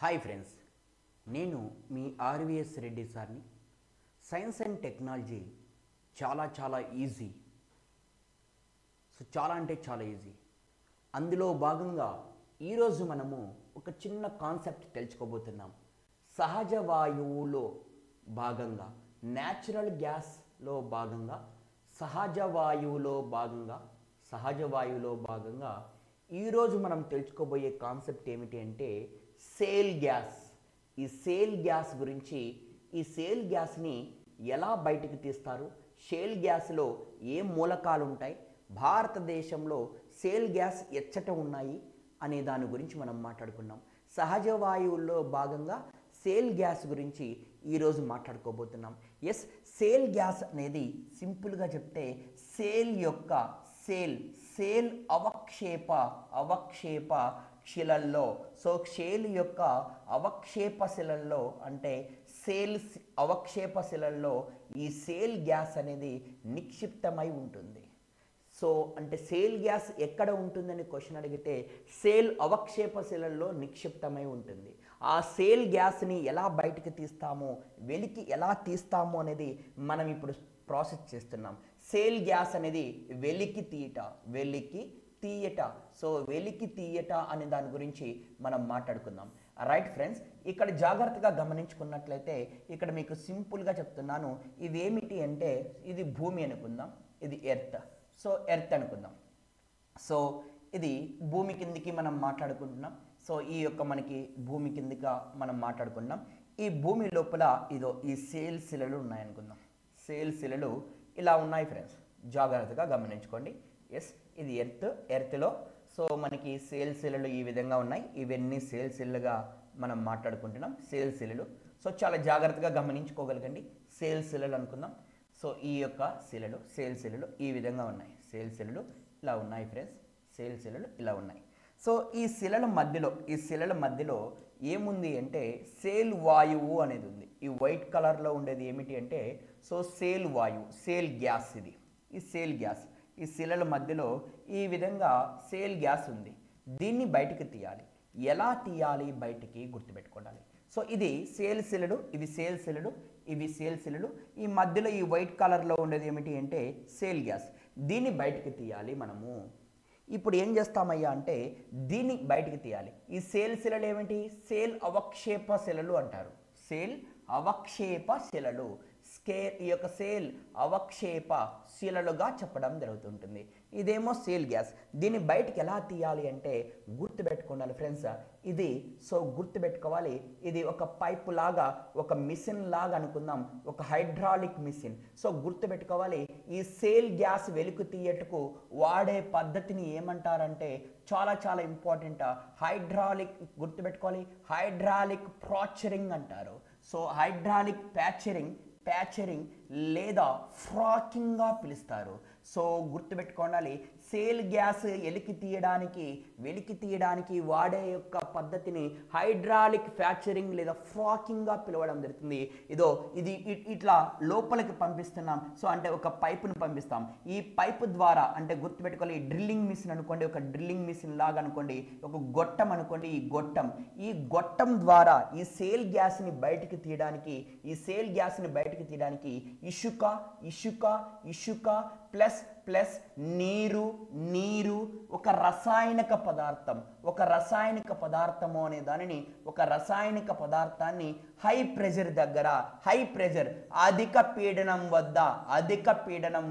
Hi friends, నేను మీ RVS Reddy సార్ని. Science and technology చాలా ఈజీ. చాలా అంటే చాలా ఈజీ. అందులో భాగంగా ఈరోజు మనము ఒక చిన్న కాన్సెప్ట్ తెలుసుకోబోతున్నాం. సహజ వాయువులో భాగంగా, న్యాచురల్ గ్యాస్లో భాగంగా, సహజ వాయువులో భాగంగా ఈరోజు మనం తెలుసుకోబోయే కాన్సెప్ట్ ఏమిటి అంటే సేల్ గ్యాస్. ఈ సేల్ గ్యాస్ గురించి, ఈ సేల్ గ్యాస్ని ఎలా బయటికి తీస్తారు, షేల్ గ్యాస్లో ఏ మూలకాలు ఉంటాయి, భారతదేశంలో సేల్ గ్యాస్ ఎచ్చట ఉన్నాయి అనే దాని గురించి మనం మాట్లాడుకున్నాం. సహజ వాయువుల్లో భాగంగా సేల్ గ్యాస్ గురించి ఈరోజు మాట్లాడుకోబోతున్నాం. ఎస్, సేల్ గ్యాస్ అనేది సింపుల్గా చెప్తే సేల్ యొక్క సేల్ అవక్షేప శిలల్లో, సో షేల్ యొక్క అవక్షేప శిలల్లో అంటే సేల్స్ అవక్షేప శిలల్లో ఈ సేల్ గ్యాస్ అనేది నిక్షిప్తమై ఉంటుంది. సో అంటే సేల్ గ్యాస్ ఎక్కడ ఉంటుందని క్వశ్చన్ అడిగితే సేల్ అవక్షేప శిలల్లో నిక్షిప్తమై ఉంటుంది. ఆ సేల్ గ్యాస్ని ఎలా బయటికి తీస్తామో, వెలికి ఎలా తీస్తామో అనేది మనం ఇప్పుడు ప్రాసెస్ చేస్తున్నాం. సేల్ గ్యాస్ అనేది వెలికి తీయట. సో వెలికి తీయట అనే దాని గురించి మనం మాట్లాడుకుందాం. రైట్ ఫ్రెండ్స్, ఇక్కడ జాగ్రత్తగా గమనించుకున్నట్లయితే ఇక్కడ మీకు సింపుల్గా చెప్తున్నాను. ఇవేమిటి అంటే ఇది భూమి అనుకుందాం, ఇది ఎర్త్. సో ఎర్త్ అనుకుందాం. సో ఇది భూమి కిందికి మనం మాట్లాడుకుంటున్నాం. సో ఈ యొక్క మనకి భూమి కిందిగా మనం మాట్లాడుకుంటున్నాం. ఈ భూమి లోపల ఇదో ఈ సేల్ శిలలు ఉన్నాయనుకుందాం. సేల్ శిలలు ఇలా ఉన్నాయి ఫ్రెండ్స్, జాగ్రత్తగా గమనించుకోండి. ఎస్, ఇది ఎర్త్లో సో మనకి సేల్ శిలలు ఈ విధంగా ఉన్నాయి. ఇవన్నీ సేల్ శిలలుగా మనం మాట్లాడుకుంటున్నాం. సేల్ శిలలు సో చాలా జాగ్రత్తగా గమనించుకోగలగండి. సేల్ శిలలు అనుకుందాం. సో ఈ యొక్క సేల్ శిలలు ఈ విధంగా ఉన్నాయి. సేల్ శిలలు ఇలా ఉన్నాయి ఫ్రెండ్స్, సేల్ శిలలు ఇలా ఉన్నాయి. సో ఈ శిలల మధ్యలో ఏముంది అంటే సేల్ వాయువు అనేది ఉంది. ఈ వైట్ కలర్లో ఉండేది ఏమిటి అంటే సో సేల్ వాయువు, సేల్ గ్యాస్. ఇది ఈ సేల్ గ్యాస్ ఈ శిలల మధ్యలో ఈ విధంగా సేల్ గ్యాస్ ఉంది. దీన్ని బయటికి తీయాలి. ఎలా తీయాలి బయటికి గుర్తుపెట్టుకోవాలి. సో ఇది సేల్ శిలలు, ఇవి సేల్ శిలలు, ఇవి సేల్ శిలలు. ఈ మధ్యలో ఈ వైట్ కలర్లో ఉండేది ఏమిటి అంటే సేల్ గ్యాస్. దీన్ని బయటికి తీయాలి మనము. ఇప్పుడు ఏం చేస్తామయ్యా అంటే దీన్ని బయటికి తీయాలి. ఈ సేల్ శిలలు ఏమిటి? సేల్ అవక్షేప శిలలు అంటారు. సేల్ అవక్షేప శిలలు, ఈ యొక్క సేల్ అవక్షేప శిలలుగా చెప్పడం జరుగుతుంటుంది. ఇదేమో సేల్ గ్యాస్. దీన్ని బయటికి ఎలా తీయాలి అంటే గుర్తుపెట్టుకోవాలి ఫ్రెండ్స్. ఇది సో గుర్తుపెట్టుకోవాలి. ఇది ఒక పైపు లాగా, ఒక మిషన్ లాగా అనుకుందాం, ఒక హైడ్రాలిక్ మిషన్. సో గుర్తుపెట్టుకోవాలి. ఈ సేల్ గ్యాస్ వెలుకు తీయటకు వాడే పద్ధతిని ఏమంటారంటే చాలా ఇంపార్టెంట్, హైడ్రాలిక్. గుర్తుపెట్టుకోవాలి, హైడ్రాలిక్ ఫ్రాక్చరింగ్ అంటారు. సో హైడ్రాలిక్ ప్యాచరింగ్ లేదా ఫ్రాకింగ్గా పిలుస్తారు. సో గుర్తుపెట్టుకోవాలి, సేల్ గ్యాస్ వెలికి తీయడానికి వాడే యొక్క పద్ధతిని హైడ్రాలిక్ ఫ్రాక్చరింగ్ లేదా ఫ్రాకింగ్గా పిలవడం జరుగుతుంది. ఇది ఇట్లా లోపలికి పంపిస్తున్నాం. సో అంటే ఒక పైపును పంపిస్తాం. ఈ పైపు ద్వారా అంటే గుర్తుపెట్టుకోవాలి, డ్రిల్లింగ్ మిషన్ అనుకోండి, ఒక డ్రిల్లింగ్ మిషన్ లాగా అనుకోండి, ఒక గొట్టం అనుకోండి. ఈ గొట్టం ద్వారా ఈ సేల్ గ్యాస్ని బయటికి తీయడానికి ఇసుక ప్లస్ నీరు ఒక రసాయనిక పదార్థము అనే దానిని, ఒక రసాయనిక పదార్థాన్ని హై ప్రెషర్ అధిక పీడనం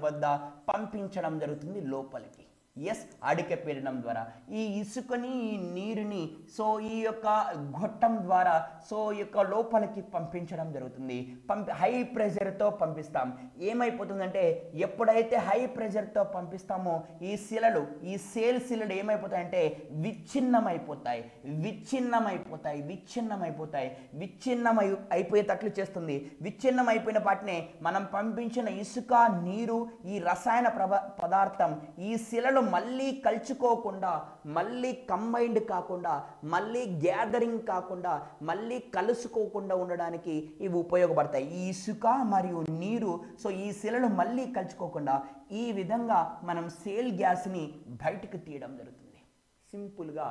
వద్ద పంపించడం జరుగుతుంది లోపలికి. ఎస్, అధిక పీడనం ద్వారా ఈ ఇసుకని, ఈ నీరుని సో ఈ యొక్క గొట్టం ద్వారా సో ఈ యొక్క లోపలికి పంపించడం జరుగుతుంది. హై ప్రెషర్తో పంపిస్తాం. ఏమైపోతుందంటే ఎప్పుడైతే హై ప్రెషర్తో పంపిస్తామో ఈ సేల్ శిలలు ఏమైపోతాయంటే అయిపోయేటట్లు చేస్తుంది. విచ్ఛిన్నం అయిపోయిన వాటినే మనం పంపించిన ఇసుక, నీరు, ఈ రసాయన పదార్థం ఈ శిలలు మళ్ళీ కలుసుకోకుండా, మళ్ళీ కంబైన్డ్ కాకుండా, మళ్ళీ గ్యాదరింగ్ కాకుండా, మళ్ళీ కలుసుకోకుండా ఉండడానికి ఇవి ఉపయోగపడతాయి. ఈ ఇసుక మరియు నీరు సో ఈ శిలలు మళ్ళీ కలుసుకోకుండా ఈ విధంగా మనం సేల్ గ్యాస్ని బయటకు తీయడం జరుగుతుంది. సింపుల్గా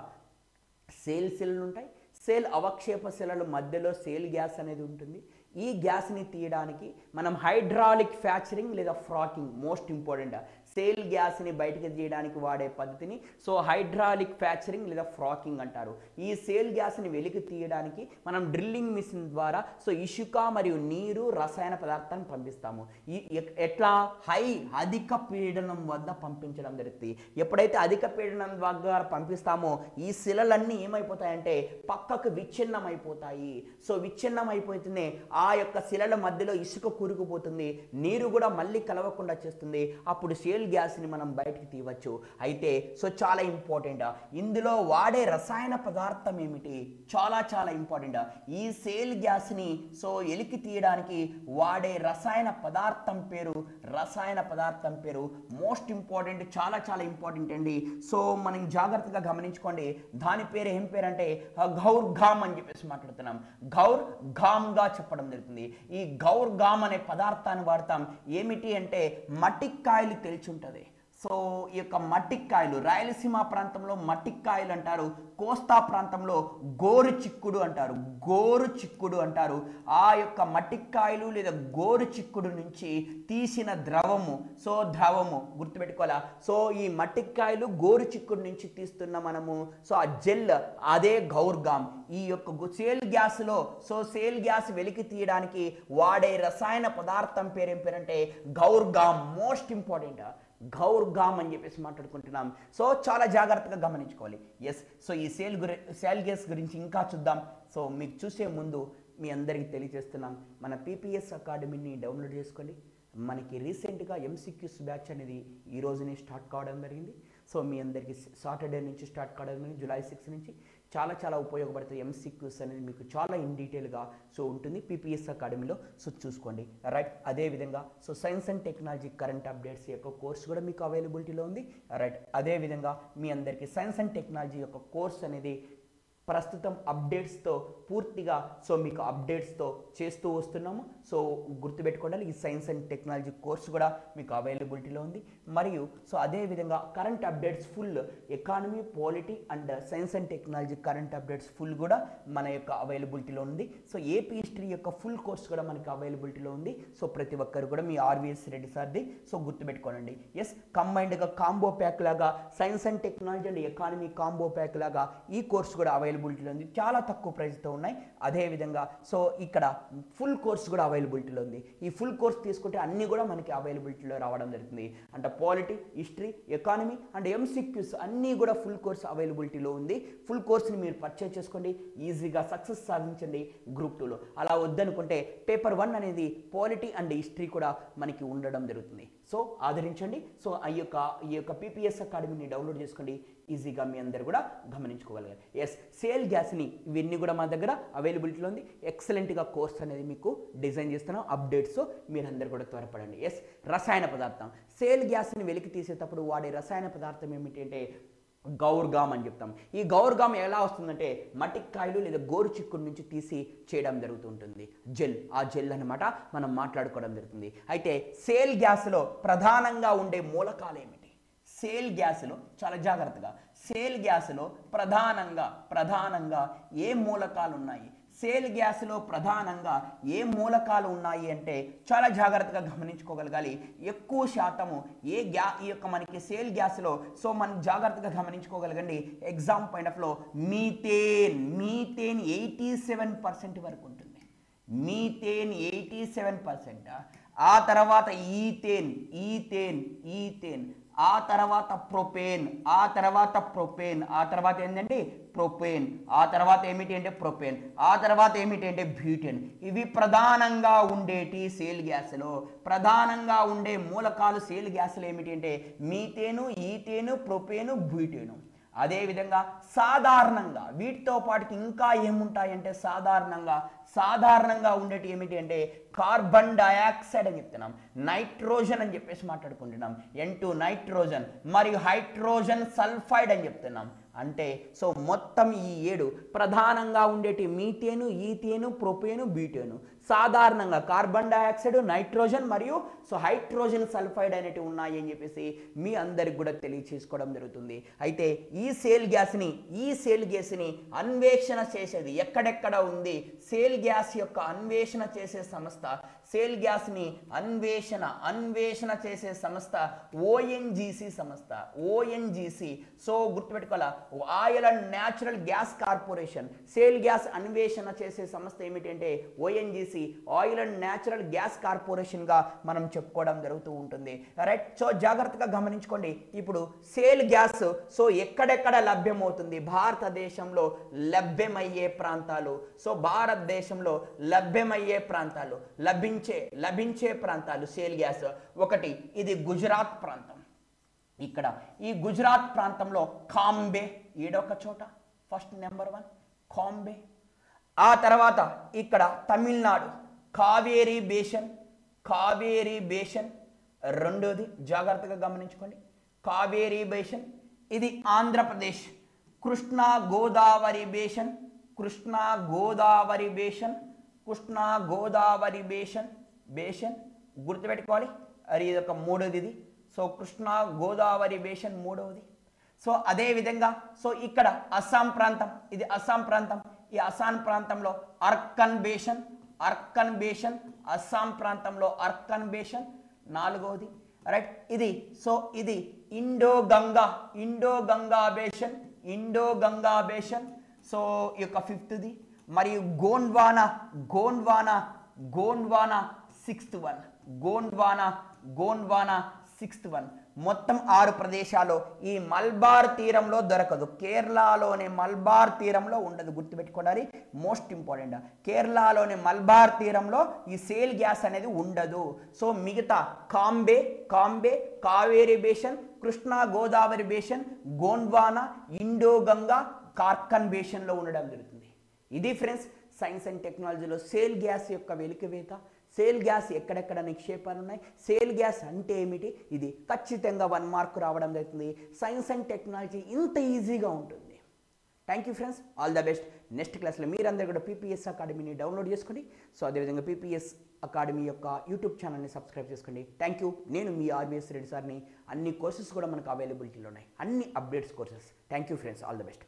సేల్ శిలలు ఉంటాయి. సేల్ అవక్షేప శిలల మధ్యలో సేల్ గ్యాస్ అనేది ఉంటుంది. ఈ గ్యాస్ని తీయడానికి మనం హైడ్రాలిక్ ఫ్రాక్చరింగ్ లేదా ఫ్రాకింగ్, మోస్ట్ ఇంపార్టెంట్, సేల్ గ్యాస్ని బయటకు తీయడానికి వాడే పద్ధతిని సో హైడ్రాలిక్ ఫ్రాక్చరింగ్ లేదా ఫ్రాకింగ్ అంటారు. ఈ సేల్ గ్యాస్ని వెలికి తీయడానికి మనం డ్రిల్లింగ్ మిషన్ ద్వారా సో ఇసుక మరియు నీరు రసాయన పదార్థాన్ని పంపిస్తాము. ఎట్లా అధిక పీడనం వద్ద పంపించడం జరుగుతుంది. ఎప్పుడైతే అధిక పీడనం ద్వారా పంపిస్తామో ఈ శిలలన్నీ ఏమైపోతాయంటే పక్కకు విచ్ఛిన్నం అయిపోతాయి. సో విచ్ఛిన్నం అయిపోతేనే ఆ యొక్క శిలల మధ్యలో ఇసుక కూరుకుపోతుంది, నీరు కూడా మళ్ళీ కలవకుండా చేస్తుంది. అప్పుడు సేల్ గ్యాస్ని మనం బయటికి తీయవచ్చు. అయితే సో చాలా ఇంపార్టెంట్, ఇందులో వాడే రసాయన పదార్థం ఏమిటి, చాలా చాలా ఇంపార్టెంట్. ఈ సేల్ గ్యాస్ని సో ఎలికి తీయడానికి వాడే రసాయన పదార్థం పేరు మోస్ట్ ఇంపార్టెంట్, చాలా చాలా ఇంపార్టెంట్ అండి. సో మనం జాగ్రత్తగా గమనించుకోండి. దాని పేరు ఏం పేరు అంటే గౌర్ ఘామ్ అని చెప్పేసి మాట్లాడుతున్నాం. గౌర్ ఘామ్గా చెప్పడం జరుగుతుంది. ఈ గౌర్ ఘామ్ అనే పదార్థాన్ని వాడతాం. ఏమిటి అంటే మట్టికాయలు తెలిసి, సో ఈ యొక్క మట్టికాయలు రాయలసీమ ప్రాంతంలో మట్టికాయలు అంటారు, కోస్తా ప్రాంతంలో గోరు చిక్కుడు అంటారు. ఆ యొక్క మట్టికాయలు లేదా గోరు చిక్కుడు నుంచి తీసిన ద్రవము గుర్తుపెట్టుకోవాలా. సో ఈ మట్టికాయలు గోరు చిక్కుడు నుంచి తీస్తున్న మనము సో ఆ జెల్ అదే గౌర్గామ్. ఈ యొక్క సేల్ గ్యాస్ వెలికి తీయడానికి వాడే రసాయన పదార్థం పేరేం పేరంటే గౌర్గామ్. మోస్ట్ ఇంపార్టెంట్, గౌర్గామ్ అని చెప్పేసి మాట్లాడుకుంటున్నాం. సో చాలా జాగ్రత్తగా గమనించుకోవాలి. ఎస్, సో ఈ సేల్ గ్యాస్ గురించి ఇంకా చూద్దాం. సో మీకు చూసే ముందు మీ అందరికీ తెలియజేస్తున్నాం, మన పీపీఎస్ అకాడమీని డౌన్లోడ్ చేసుకోండి. మనకి రీసెంట్గా ఎంసీక్యూస్ బ్యాచ్ అనేది ఈ రోజునే స్టార్ట్ కావడం జరిగింది. సో మీ అందరికీ సాటర్డే నుంచి స్టార్ట్ కావడం జరిగింది, జూలై 6 నుంచి. చాలా చాలా ఉపయోగపడుతుంది. ఎంసీక్యూస్ అనేది మీకు చాలా ఇన్ డీటెయిల్గా సో ఉంటుంది పీపీఎస్ అకాడమీలో. సో చూసుకోండి, రైట్. అదేవిధంగా so science and technology current updates యొక్క కోర్స్ కూడా మీకు అవైలబిలిటీలో ఉంది, రైట్. అదేవిధంగా మీ అందరికీ సైన్స్ అండ్ టెక్నాలజీ యొక్క కోర్స్ అనేది ప్రస్తుతం అప్డేట్స్తో పూర్తిగా సో మీకు అప్డేట్స్తో చేస్తూ వస్తున్నాము. సో గుర్తుపెట్టుకోండి, ఈ సైన్స్ అండ్ టెక్నాలజీ కోర్సు కూడా మీకు అవైలబిలిటీలో ఉంది. మరియు సో అదేవిధంగా current updates full, economy, polity and science and technology current updates full కూడా మన యొక్క అవైలబిలిటీలో ఉంది. సో ఏపీ హిస్టరీ యొక్క ఫుల్ కోర్స్ కూడా మనకి అవైలబిలిటీలో ఉంది. సో ప్రతి ఒక్కరు కూడా మీ ఆర్వీఎస్ రెడ్డి సార్ది సో గుర్తుపెట్టుకోనండి. ఎస్, కంబైన్డ్గా కాంబో ప్యాక్ లాగా science and technology and economy combo pack లాగా ఈ కోర్స్ కూడా అవైలబిలిటీలో ఉంది. చాలా తక్కువ ప్రైస్తో ఉన్నాయి. అదేవిధంగా సో ఇక్కడ ఫుల్ కోర్స్ కూడా అవైలబిలిటీలో ఉంది. ఈ ఫుల్ కోర్స్ తీసుకుంటే అన్నీ కూడా మనకి అవైలబిలిటీలో రావడం జరుగుతుంది. అంటే polity, history, economy and MCQs అన్నీ కూడా ఫుల్ కోర్స్ అవైలబిలిటీలో ఉంది. ఫుల్ కోర్స్ని మీరు పర్చేజ్ చేసుకోండి, ఈజీగా సక్సెస్ సాధించండి గ్రూప్ 2లో. అలా వద్దనుకుంటే పేపర్ 1 అనేది పాలిటీ అండ్ హిస్టరీ కూడా మనకి ఉండడం జరుగుతుంది. సో ఆదరించండి. సో ఈ యొక్క పీపీఎస్ అకాడమీని డౌన్లోడ్ చేసుకోండి, ఈజీగా మీ అందరు కూడా గమనించుకోగలగాలి. ఎస్, సేల్ గ్యాస్ని ఇవన్నీ కూడా మా దగ్గర అవైలబిలిటీలో ఉంది. ఎక్సలెంట్గా కోర్స్ అనేది మీకు డిజైన్ చేస్తున్నాం, అప్డేట్స్. మీరందరూ కూడా త్వరపడండి. ఎస్, రసాయన పదార్థం సేల్ గ్యాస్ని వెలికి తీసేటప్పుడు వాడే రసాయన పదార్థం ఏమిటి అంటే గౌర్గామ్ అని చెప్తాం. ఈ గౌర్గామ్ ఎలా వస్తుందంటే మట్టికాయలు లేదా గోరు చిక్కుడు నుంచి తీసి చేయడం జరుగుతుంటుంది. ఆ జెల్ అనమాట మనం మాట్లాడుకోవడం జరుగుతుంది. అయితే సేల్ గ్యాస్లో ప్రధానంగా ఉండే మూలకాలు ఏమిటి? సేల్ గ్యాస్లో చాలా జాగ్రత్తగా, సేల్ గ్యాస్లో ప్రధానంగా ఏ మూలకాలు ఉన్నాయి? సేల్ గ్యాస్లో ప్రధానంగా ఏ మూలకాలు ఉన్నాయి అంటే చాలా జాగ్రత్తగా గమనించుకోగలగాలి. ఎక్కువ శాతము ఈ యొక్క మనకి సేల్ గ్యాస్లో సో మనం జాగ్రత్తగా గమనించుకోగలగండి. ఎగ్జామ్ పాయింట్ ఆఫ్ లో మీథేన్ 87% వరకు ఉంటుంది. మీథేన్ 87%. ఆ తర్వాత ఈథేన్, ఆ తర్వాత ప్రొపేన్, ఆ తర్వాత ఏంటంటే ప్రొపేన్, ఆ తర్వాత ఏమిటి అంటే ప్రొపేన్, ఆ తర్వాత ఏమిటి అంటే బ్యూటేన్. ఇవి ప్రధానంగా ఉండేటి సేల్ గ్యాస్లో. ప్రధానంగా ఉండే మూలకాలు సేల్ గ్యాస్లో ఏమిటి అంటే మీథేను, ఈథేను, ప్రొపేను, బ్యూటేను. అదేవిధంగా సాధారణంగా వీటితో పాటుకి ఇంకా ఏముంటాయంటే సాధారణంగా ఉండేటి ఏమిటి అంటే కార్బన్ డయాక్సైడ్ అని చెప్తున్నాం, నైట్రోజన్ అని చెప్పేసి మాట్లాడుకుంటున్నాం, N2 నైట్రోజన్, మరియు హైడ్రోజన్ సల్ఫైడ్ అని చెప్తున్నాం. అంటే సో మొత్తం ఈ 7 ప్రధానంగా ఉండేటి మీథేను, ఈథేను, ప్రొపేను, బ్యూటేను. సాధారణంగా కార్బన్ డైఆక్సైడ్, నైట్రోజన్ మరియు సో హైడ్రోజన్ సల్ఫైడ్ అనేటివి ఉన్నాయి అని చెప్పేసి మీ అందరికి కూడా తెలియచేసుకోవడం జరుగుతుంది. అయితే ఈ సేల్ గ్యాస్ని అన్వేషణ చేసేది ఎక్కడెక్కడ ఉంది, సేల్ గ్యాస్ యొక్క అన్వేషణ చేసే సంస్థ, సేల్ గ్యాస్ని అన్వేషణ చేసే సంస్థ ఓఎన్జీసీ సంస్థ. ఓఎన్జీసీ సో గుర్తుపెట్టుకోవాలా, oil and natural gas corporation. Shale gas అన్వేషణ చేసే సంస్థ ఏమిటంటే ONGC, oil and natural gas కార్పొరేషన్గా మనం చెప్పుకోవడం జరుగుతూ ఉంటుంది. రైట్, సో జాగ్రత్తగా గమనించుకోండి. ఇప్పుడు సేల్ గ్యాస్ సో ఎక్కడెక్కడ లభ్యమవుతుంది, భారతదేశంలో లభ్యమయ్యే ప్రాంతాలు. సో భారతదేశంలో లభ్యమయ్యే ప్రాంతాలు, లభించే ప్రాంతాలు సేల్ గ్యాస్. ఒకటి ఇది గుజరాత్ ప్రాంతం. ఇక్కడ ఈ గుజరాత్ ప్రాంతంలో కాంబే ఈడొక చోట, ఫస్ట్ నెంబర్ 1 కాంబే. ఆ తర్వాత ఇక్కడ తమిళనాడు కావేరీ బేషన్ రెండోది, జాగ్రత్తగా గమనించుకోండి, కావేరీ బేషన్. ఇది ఆంధ్రప్రదేశ్ కృష్ణా గోదావరి బేషన్ గుర్తుపెట్టుకోవాలి. అది ఇది ఒక మూడోది ఇది. సో కృష్ణా గోదావరి బేషన్ మూడవది. సో అదే విధంగా సో ఇక్కడ అస్సాం ప్రాంతం, ఇది అస్సాం ప్రాంతం. ఈ అస్సాం ప్రాంతంలో అర్కన్ బేషన్, అస్సాం ప్రాంతంలో అర్కన్ బేషన్ నాలుగవది. రైట్, ఇది సో ఇది ఇండో గంగా బేషన్ సో ఈ యొక్క ఫిఫ్త్ది. మరియు గోండ్వానా సిక్స్త్ వన్. మొత్తం 6 ప్రదేశాల్లో ఈ మల్బార్ తీరంలో దొరకదు. కేరళలోని మల్బార్ తీరంలో ఉండదు, గుర్తుపెట్టుకోవాలి, మోస్ట్ ఇంపార్టెంట్. కేరళలోని మల్బార్ తీరంలో ఈ సేల్ గ్యాస్ అనేది ఉండదు. సో మిగతా Cambay, Kaveri basin, Krishna Godavari basin, Gondwana, Indo Ganga, కార్కన్ బేషన్లో ఉండడం జరుగుతుంది. ఇది ఫ్రెండ్స్ సైన్స్ అండ్ టెక్నాలజీలో సేల్ గ్యాస్ యొక్క వెలికివేత. సేల్ గ్యాస్ ఎక్కడెక్కడ నిక్షేపాలు ఉన్నాయి, సేల్ గ్యాస్ అంటే ఏమిటి, ఇది ఖచ్చితంగా 1 మార్క్ రావడం జరుగుతుంది. సైన్స్ అండ్ టెక్నాలజీ ఇంత ఈజీగా ఉంటుంది. Thank you friends, all the best. Next క్లాస్లో మీరందరూ కూడా పీపీఎస్ అకాడమీని డౌన్లోడ్ చేసుకోండి. సో అదేవిధంగా పీపీఎస్ అకాడమీ యొక్క యూట్యూబ్ ఛానల్ని సబ్స్క్రైబ్ చేసుకోండి. Thank you. నేను మీ ఆర్బీఎస్ రెడ్డి సార్ని. అన్ని కోర్సెస్ కూడా మనకు అవైలబిలిటీలో ఉన్నాయి, అన్ని updates courses. Thank you friends, all the best.